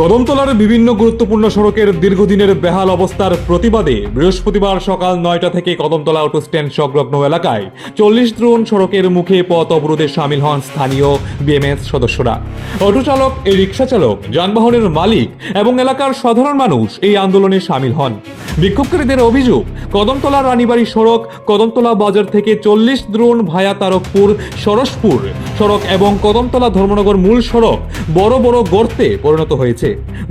কদমতলার বিভিন্ন গুরুত্বপূর্ণ সড়কের দীর্ঘদিনের বেহাল অবস্থার প্রতিবাদে বৃহস্পতিবার সকাল 9টা থেকে কদমতলা অটো স্ট্যান্ড সংলগ্ন এলাকায় 40 দ্রোণ সড়কের মুখে পথ অবরোধে সামিল হন স্থানীয় বিএমএস সদস্যরা। অটো চালক, রিক্সা চালক, যানবাহনের মালিক এবং এলাকার সাধারণ মানুষ এই আন্দোলনে সামিল হন। বিক্ষোভকারীদের অভিযোগ, কদমতলা রানীবাড়ি সড়ক কদমতলা বাজার থেকে 40 দ্রোণ ভায়া তারকপুর সরসপুর সড়ক এবং কদমতলা ধর্মনগর মূল সড়ক বড় বড় গর্তে পরিণত হয়েছে।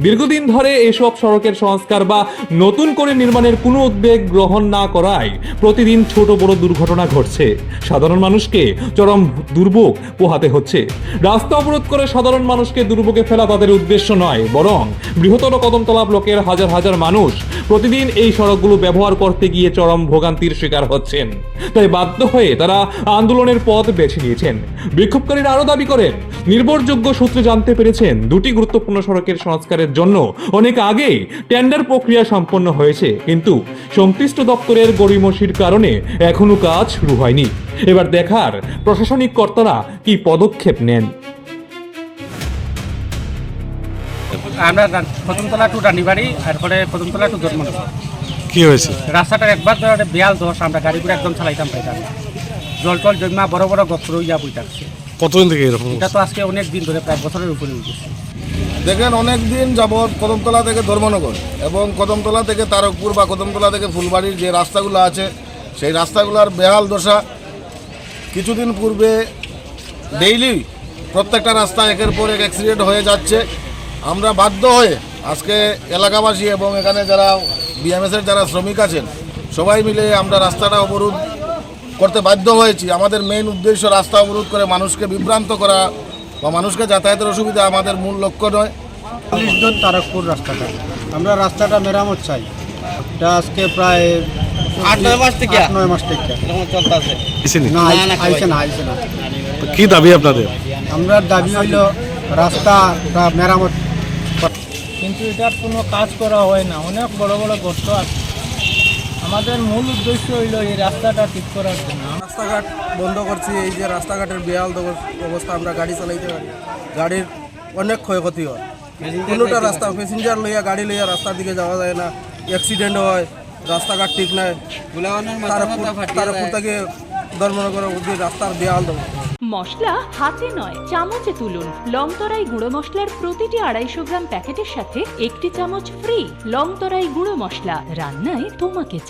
দীর্ঘদিন ধরে এসব সড়কের সংস্কার বা নতুন করে নির্মাণের কোনো উদ্যোগ গ্রহণ না করায় প্রতিদিন ছোট বড় দুর্ঘটনা ঘটছে। সাধারণ মানুষকে চরম দুর্ভোগ পোহাতে হচ্ছে। রাস্তা অবরোধ করে সাধারণ মানুষকে দুর্ভোগে ফেলা তাদের উদ্দেশ্য নয়, বরং বৃহত্তর কদমতলা ব্লকের হাজার হাজার মানুষ প্রতিদিন এই সড়কগুলো ব্যবহার করতে গিয়ে চরম ভোগান্তির শিকার হচ্ছেন। তাই বাধ্য হয়ে তারা আন্দোলনের পথ বেছে নিয়েছেন। বিক্ষোভকারীরা আরো দাবি করেন, নির্ভরযোগ্য সূত্রে জানতে পেরেছেন দুটি গুরুত্বপূর্ণ সড়কের সংস্কারের জন্য অনেক আগেই টেন্ডার প্রক্রিয়া সম্পন্ন হয়েছে, কিন্তু সংশ্লিষ্ট দপ্তরের গড়িমসির কারণে এখনো কাজ শুরু হয়নি। এবার দেখার প্রশাসনিক কর্তারা কি পদক্ষেপ নেন। আমরা কদমতলা টু রানীবাড়ি এরপরে কদমতলা টু ধর্মনগর। কি হয়েছে? রাস্তাটা একবার বেয়াল দোষ, আমরা গাড়িগুলো একদম চালাইতাম পাইতাম না। জল টল জমা বড় বড় গপ্র ইয়া বই থাকছে। কতদিন থেকে এরকম? এটা তো আজকে অনেক দিন ধরে, প্রায় বছরের উপরে হয়ে গেছে। দেখেন, অনেক দিন যাবৎ কদমতলা থেকে ধর্মনগর এবং কদমতলা থেকে তারকপুর বা কদমতলা থেকে ফুলবাড়ির যে রাস্তাগুলো আছে সেই রাস্তাগুলোর বেহাল দশা। কিছুদিন পূর্বে ডেইলি প্রত্যেকটা রাস্তা একের পর এক অ্যাক্সিডেন্ট হয়ে যাচ্ছে। আমরা বাধ্য হয়ে আজকে এলাকাবাসী এবং এখানে যারা বিএমএসের যারা শ্রমিক আছেন সবাই মিলে আমরা রাস্তাটা অবরোধ করতে বাধ্য হয়েছি। আমাদের মেইন উদ্দেশ্য রাস্তা অবরোধ করে মানুষকে বিভ্রান্ত করা বা মানুষকে যাতায়াতের অসুবিধা আমাদের মূল লক্ষ্য নয়। 40 জন তারকপুর রাস্তাটা, আমরা রাস্তাটা মেরামত চাই। এটা আজকে প্রায় 8-9 মাস থেকে আইছে না। কি দাবি আপনাদের? আমরা দাবি হইল রাস্তাটা মেরামত, কিন্তু এটার কোনো কাজ করা হয় না। অনেক বড় বড় গর্ত আছে। আমাদের মূল উদ্দেশ্য হইল এই রাস্তাটা ঠিক করার জন্য। রাস্তাঘাট বন্ধ করছি, এই যে রাস্তাঘাটের বেহাল অবস্থা, আমরা গাড়ি চালাইতে পারি, গাড়ির অনেক ক্ষয়ক্ষতি হয়। কোনোটা রাস্তা প্যাসেঞ্জার লইয়া গাড়ি লইয়া রাস্তার দিকে যাওয়া যায় না, অ্যাক্সিডেন্ট হয়, রাস্তাঘাট ঠিক নাই। তারপর থেকে ধর্মনগর অবধি রাস্তার বেহাল মশলা হাতে নয় চামচে তুলুন। লংতরাই গুঁড়ো মশলার প্রতিটি 250 গ্রাম প্যাকেটের সাথে 1টি চামচ ফ্রি। লংতরাই গুঁড়ো মশলা, রান্নায় তোমাকে চাই।